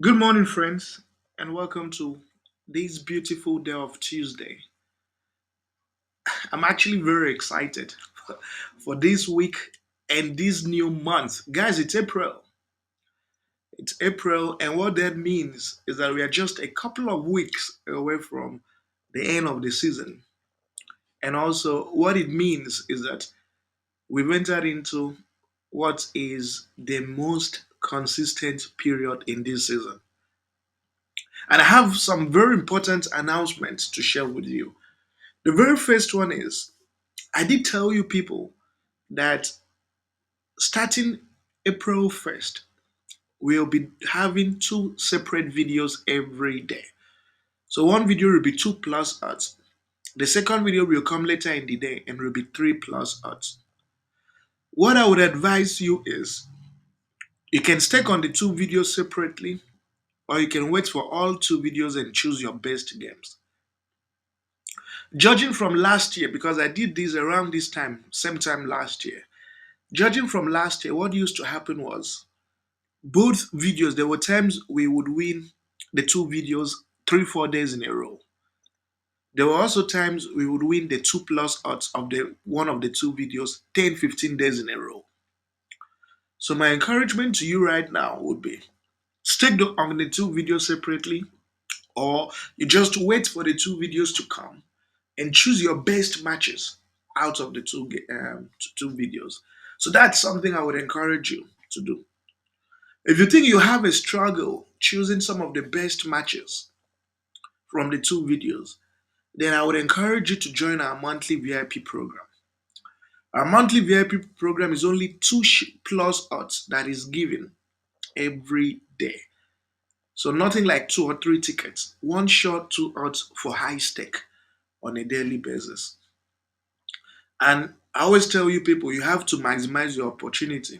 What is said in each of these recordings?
Good morning, friends, and welcome to this beautiful day of Tuesday. I'm actually very excited for this week and this new month. Guys, it's April. It's April, and what that means is that we are just a couple of weeks away from the end of the season. And also, what it means is that we've entered into what is the most consistent period in this season. And I have some very important announcements to share with you. The very first one is I did tell you people that starting April 1st, we'll be having two separate videos every day. So one video will be 2 plus odds. The second video will come later in the day and will be 3 plus odds. What I would advise you is you can stick on the two videos separately, or you can wait for all two videos and choose your best games. Judging from last year, because I did this around this time, same time last year, judging from last year, what used to happen was both videos, there were times we would win the two videos 3, 4 days in a row. There were also times we would win the 2 plus odds of the one of the two videos 10, 15 days in a row. So my encouragement to you right now would be on the two videos separately, or you just wait for the two videos to come and choose your best matches out of the two videos. So that's something I would encourage you to do. If you think you have a struggle choosing some of the best matches from the two videos, then I would encourage you to join our monthly VIP program. Our monthly VIP program is only two plus odds that is given every day. So nothing like 2 or 3 tickets. One shot, 2 odds for high stake on a daily basis. And I always tell you people, you have to maximize your opportunity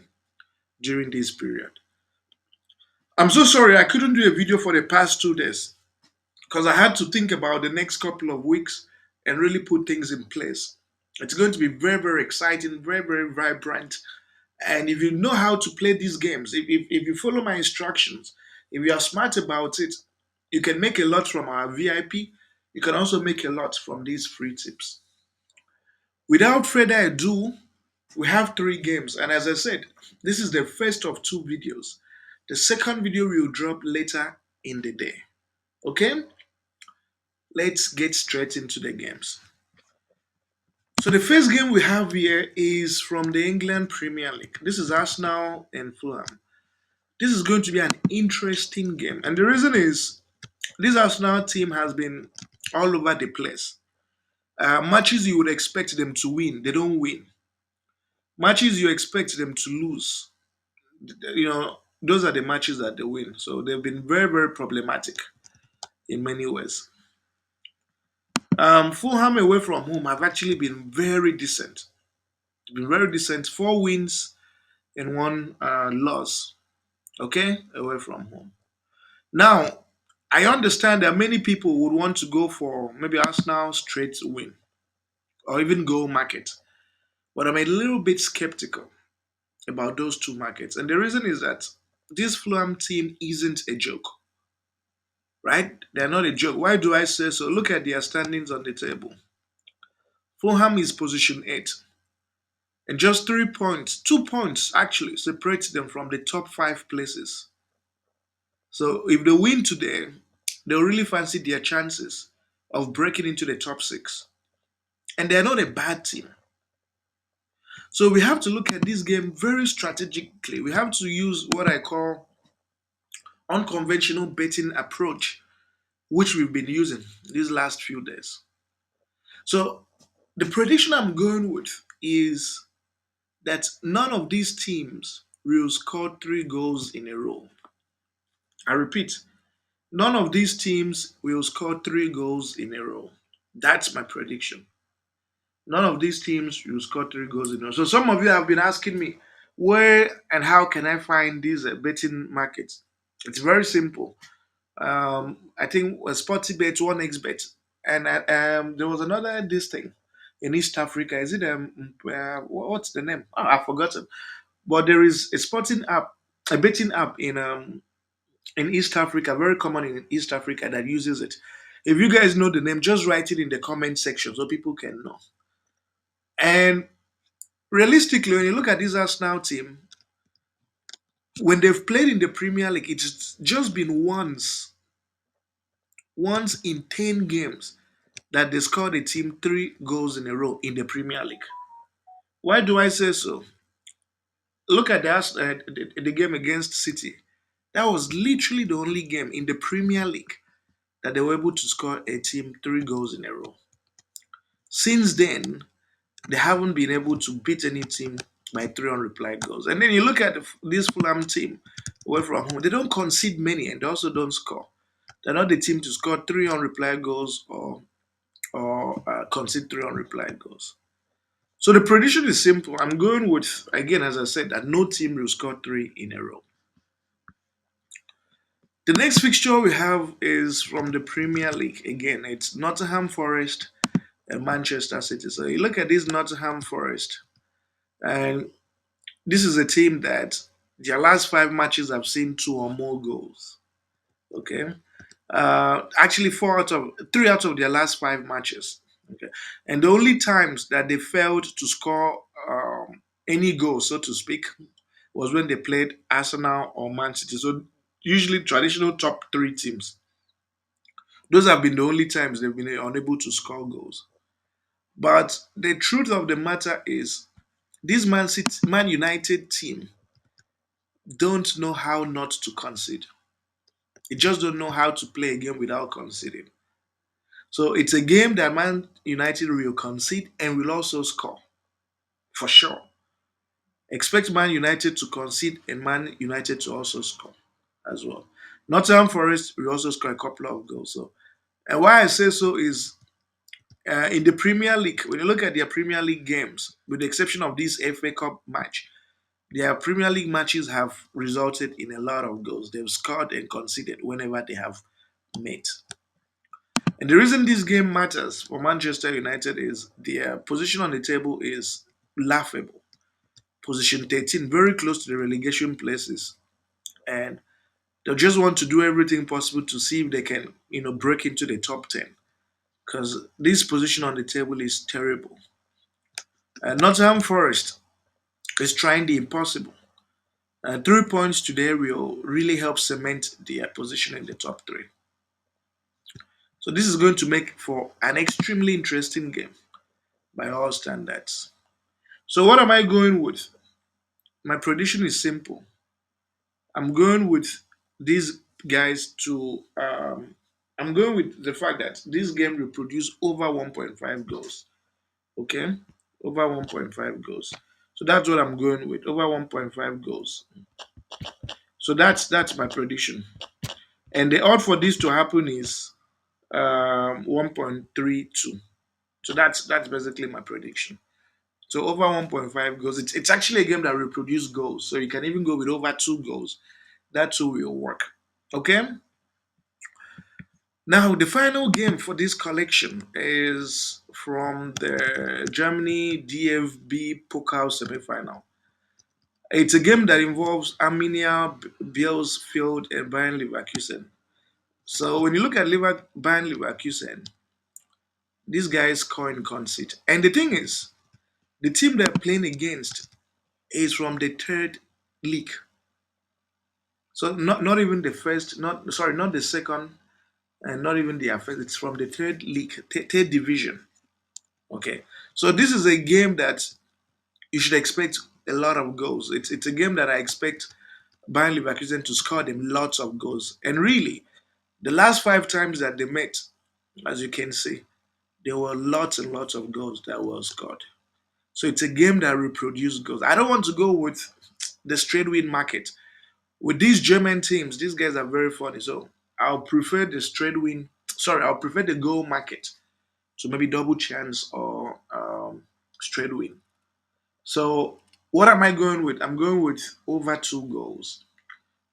during this period. I'm so sorry I couldn't do a video for the past 2 days because I had to think about the next couple of weeks and really put things in place. It's going to be very, very exciting, very, very vibrant. And if you know how to play these games, if you follow my instructions, if you are smart about it, you can make a lot from our VIP. You can also make a lot from these free tips. Without further ado, we have three games. And as I said, this is the first of two videos. The second video will drop later in the day. Okay? Let's get straight into the games. So the first game we have here is from the England Premier League. This is Arsenal and Fulham. This is going to be an interesting game. And the reason is this Arsenal team has been all over the place. Matches you would expect them to win, they don't win. Matches you expect them to lose, those are the matches that they win. So they've been very, very problematic in many ways. Fulham away from home have actually been very decent. Been very decent. 4 wins and one loss. Okay, away from home. Now, I understand that many people would want to go for maybe Arsenal straight win or even go market, but I'm a little bit skeptical about those two markets, and the reason is that this Fulham team isn't a joke, right? They're not a joke. Why do I say so? Look at their standings on the table. Fulham is position 8. And just 3 points, 2 points actually separates them from the top 5 places. So if they win today, they'll really fancy their chances of breaking into the top 6. And they're not a bad team. So we have to look at this game very strategically. We have to use what I call unconventional betting approach, which we've been using these last few days. So the prediction I'm going with is that none of these teams will score 3 goals in a row. I repeat, none of these teams will score 3 goals in a row. That's my prediction. None of these teams will score 3 goals in a row. So some of you have been asking me, where and how can I find these betting markets? It's very simple. I think Sportybet, 1xBet, and there was another this thing in East Africa. Is it what's the name? Oh, I've forgotten. But there is a sporting app, a betting app in East Africa, very common in East Africa that uses it. If you guys know the name, just write it in the comment section so people can know. And realistically, when you look at this Arsenal team, when they've played in the Premier League, it's just been once in 10 games that they scored a team 3 goals in a row in the Premier League. Why do I say so? Look at the game against City. That was literally the only game in the Premier League that they were able to score a team 3 goals in a row. Since then, they haven't been able to beat any team by 3 unreplied goals. And then you look at this Fulham team away from home, they don't concede many and they also don't score. They're not the team to score 3 unreplied goals or concede 3 unreplied goals. So the prediction is simple. I'm going with, again, as I said, that no team will score 3 in a row. The next fixture we have is from the Premier League. Again, it's Nottingham Forest and Manchester City. So you look at this Nottingham Forest, and this is a team that their last 5 matches have seen 2 or more goals. Okay. Actually, 3 out of their last 5 matches. Okay. And the only times that they failed to score any goal, so to speak, was when they played Arsenal or Man City. So usually traditional top 3 teams. Those have been the only times they've been unable to score goals. But the truth of the matter is, this Man United team don't know how not to concede. They just don't know how to play a game without conceding. So it's a game that Man United will concede and will also score for sure. Expect Man United to concede and Man United to also score as well. Nottingham Forest will also score a couple of goals. So, and why I say so is in the Premier League, when you look at their Premier League games, with the exception of this FA Cup match, their Premier League matches have resulted in a lot of goals. They've scored and conceded whenever they have met. And the reason this game matters for Manchester United is their position on the table is laughable. Position 13, very close to the relegation places. And they just want to do everything possible to see if they can, break into the top 10. Because this position on the table is terrible. Nottingham Forest is trying the impossible. 3 points today will really help cement their position in the top 3. So this is going to make for an extremely interesting game by all standards. So what am I going with? My prediction is simple. I'm going with these guys to. I'm going with the fact that this game will produce over 1.5 goals. Okay, over 1.5 goals. So that's what I'm going with. Over 1.5 goals. So that's my prediction. And the odd for this to happen is 1.32. So that's basically my prediction. So over 1.5 goals. It's actually a game that will produce goals. So you can even go with over 2 goals. That too will work. Okay. Now the final game for this collection is from the Germany DFB Pokal semi-final. It's a game that involves Arminia, Bielefeld, and Bayern Leverkusen. So when you look at Bayern Leverkusen, these guys score in conceit. And the thing is, the team they're playing against is from the third league. So not even the first, not the second, and not even the first. It's from the third league, third division. Okay. So this is a game that you should expect a lot of goals. It's a game that I expect Bayern Leverkusen to score them lots of goals. And really, the last 5 times that they met, as you can see, there were lots and lots of goals that were scored. So it's a game that will produce goals. I don't want to go with the straight win market. With these German teams, these guys are very funny. So I'll prefer the straight win. Sorry, I'll prefer the goal market. So maybe double chance or straight win. So what am I going with? I'm going with over 2 goals.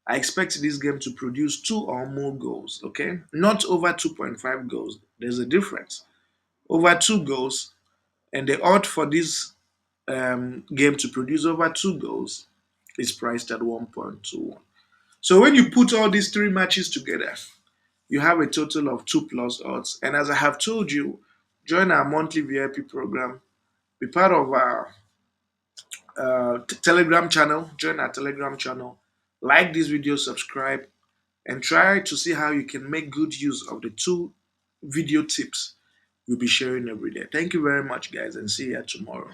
I expect this game to produce 2 or more goals. Okay, not over 2.5 goals. There's a difference. Over 2 goals, and the odd for this game to produce over 2 goals is priced at 1.21. So when you put all these three matches together, you have a total of 2 plus odds. And as I have told you, join our monthly VIP program, be part of our Telegram channel, join our Telegram channel, like this video, subscribe, and try to see how you can make good use of the two video tips we'll be sharing every day. Thank you very much, guys, and see you tomorrow.